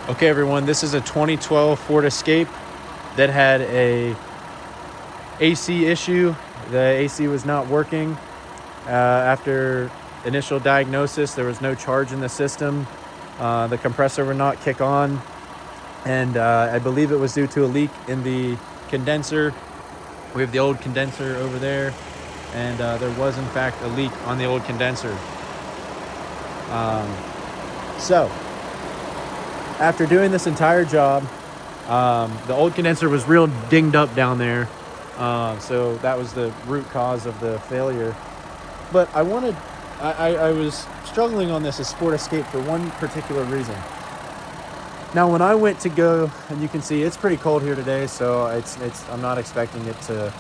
Okay, everyone, this is a 2012 Ford Escape that had a AC issue. The AC was not working. After initial diagnosis, there was no charge in the system. The compressor would not kick on, and I believe it was due to a leak in the condenser. We have the old condenser over there, and there was, in fact, a leak on the old condenser. So, after doing this entire job, the old condenser was real dinged up down there. So that was the root cause of the failure. But I was struggling on this Sport Escape for one particular reason. Now, when I went to go, and you can see it's pretty cold here today, so I'm not expecting it to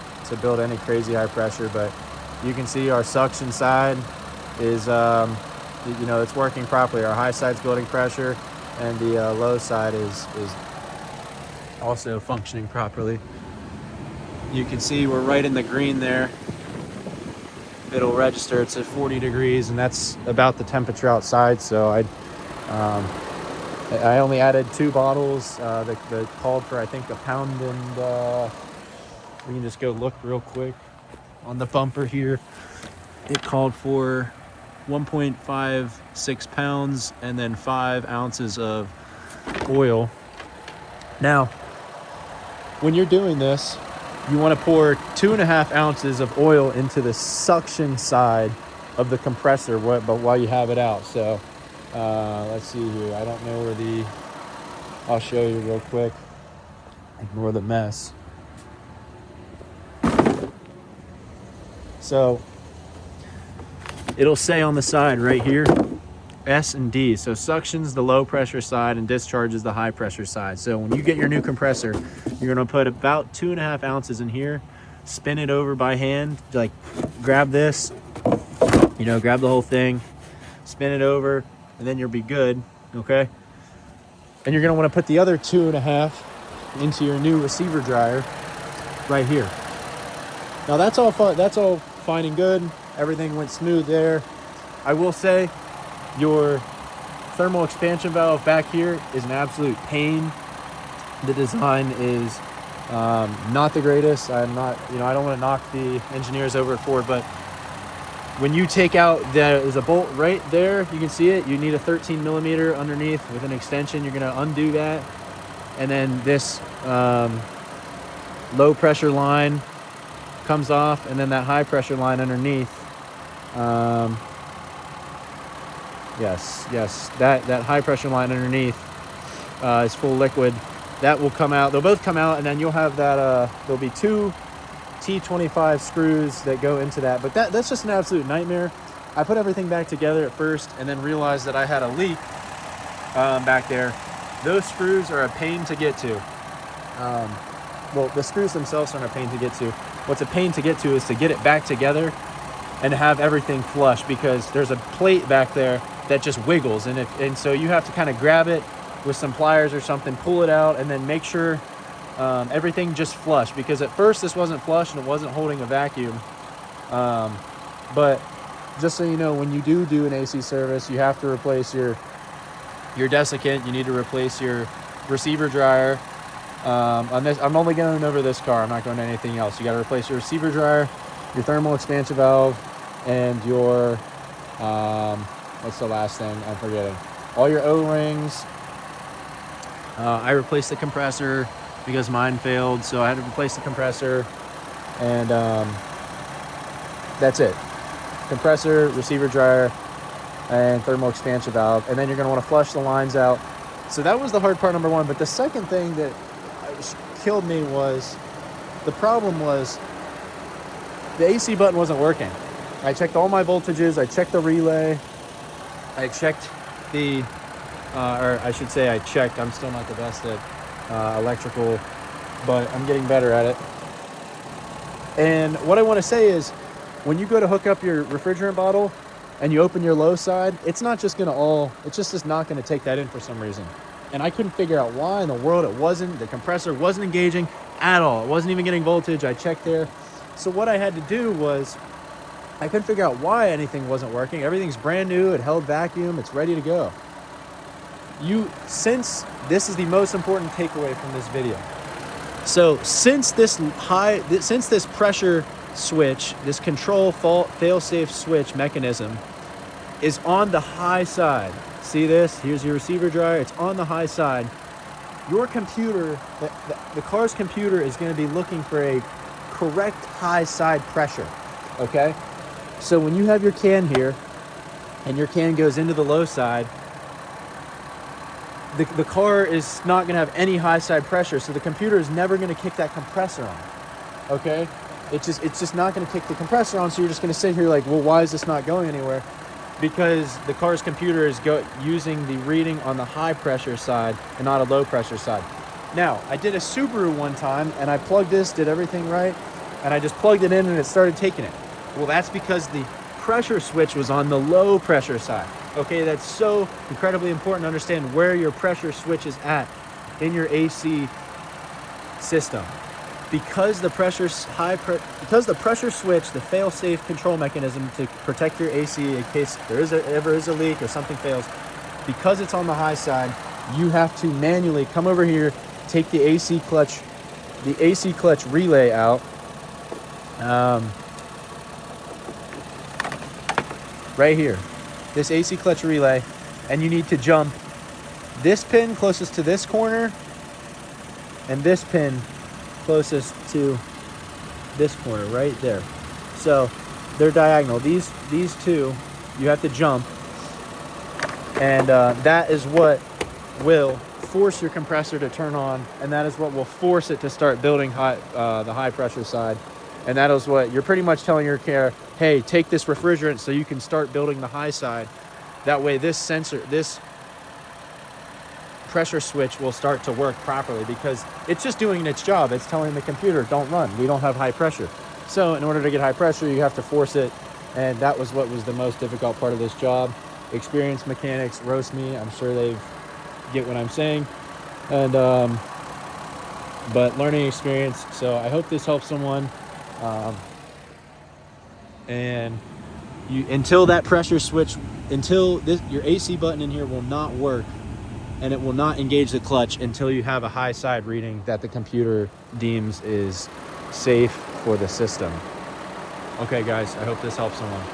build any crazy high pressure, but you can see our suction side is, it's working properly. Our high side's building pressure, and the low side is also functioning properly. You can see we're right in the green there. It'll register. It's at 40 degrees, and that's about the temperature outside. So I only added 2 bottles that called for, I think, a pound, and we can just go look real quick on the bumper here. It called for 1.56 pounds and then 5 ounces of oil. Now, when you're doing this, you want to pour 2.5 ounces of oil into the suction side of the compressor but while you have it out. So let's see here. I don't know where I'll show you real quick. Ignore the mess. So it'll say on the side right here, S and D. So suction's the low pressure side and discharge is the high pressure side. So when you get your new compressor, you're gonna put about 2.5 ounces in here, spin it over by hand, like grab this, grab the whole thing, spin it over, and then you'll be good, okay? And you're gonna wanna put the other 2.5 into your new receiver dryer right here. Now that's all fine and good. Everything went smooth there. I will say, your thermal expansion valve back here is an absolute pain. The design is not the greatest. I don't want to knock the engineers over at Ford, but when you take out, there's a bolt right there. You can see it. You need a 13 millimeter underneath with an extension. You're going to undo that. And then this low pressure line comes off, and then that high pressure line underneath. Yes, that high pressure line underneath is full liquid. That will come out. They'll both come out, and then you'll have that. There'll be 2 T25 screws that go into that. But that's just an absolute nightmare. I put everything back together at first, and then realized that I had a leak back there. Those screws are a pain to get to. Well, the screws themselves aren't a pain to get to. What's a pain to get to is to get it back together and have everything flush, because there's a plate back there that just wiggles, and so you have to kind of grab it with some pliers or something, pull it out, and then make sure everything just flush, because at first this wasn't flush and it wasn't holding a vacuum. But just so you know, when you do an AC service, you have to replace your desiccant. You need to replace your receiver dryer. On this, I'm only going over this car. I'm not going to anything else. You got to replace your receiver dryer, your thermal expansion valve, and your what's the last thing? I'm forgetting. All your O-rings. I replaced the compressor because mine failed, so I had to replace the compressor, and that's it. Compressor, receiver dryer, and thermal expansion valve, and then you're going to want to flush the lines out. So that was the hard part, number one. But the second thing that killed me was, the problem was the AC button wasn't working. I checked all my voltages. I checked the relay. I checked the, or I should say I checked. I'm still not the best at electrical, but I'm getting better at it. And what I want to say is, when you go to hook up your refrigerant bottle and you open your low side, it's not just it's just not going to take that in for some reason. And I couldn't figure out why in the world it wasn't. The compressor wasn't engaging at all. It wasn't even getting voltage. I checked there. So what I had to do was, I couldn't figure out why anything wasn't working. Everything's brand new. It held vacuum. It's ready to go. since this is the most important takeaway from this video. So since this pressure switch, this control fail-safe switch mechanism is on the high side, see this? Here's your receiver dryer. It's on the high side. Your computer, the car's computer is going to be looking for a correct high side pressure, okay? So when you have your can here and your can goes into the low side, the car is not going to have any high side pressure, so the computer is never going to kick that compressor on, okay? It's just not going to kick the compressor on, so you're just going to sit here like, well, why is this not going anywhere? Because the car's computer is using the reading on the high pressure side and not a low pressure side. Now, I did a Subaru one time, and I plugged this, did everything right, and I just plugged it in and it started taking it. Well, that's because the pressure switch was on the low pressure side. Okay, that's so incredibly important to understand where your pressure switch is at in your AC system. Because the pressure switch, the fail-safe control mechanism to protect your AC in case there ever is a leak or something fails, because it's on the high side, you have to manually come over here, take the AC clutch relay out, right here, this AC clutch relay, and you need to jump this pin closest to this corner and this pin closest to this corner right there. So they're diagonal. These two you have to jump, and that is what will force your compressor to turn on, and that is what will force it to start building the high pressure side. And that is what you're pretty much telling your car, hey, take this refrigerant so you can start building the high side. That way this pressure switch will start to work properly, because it's just doing its job. It's telling the computer, don't run, we don't have high pressure. So in order to get high pressure, you have to force it, and that was what was the most difficult part of this job. Experienced mechanics roast me, I'm sure they get what I'm saying, and but learning experience. So I hope this helps someone, and until that pressure switch, your AC button in here will not work, and it will not engage the clutch until you have a high side reading that the computer deems is safe for the system. Okay, guys, I hope this helps someone.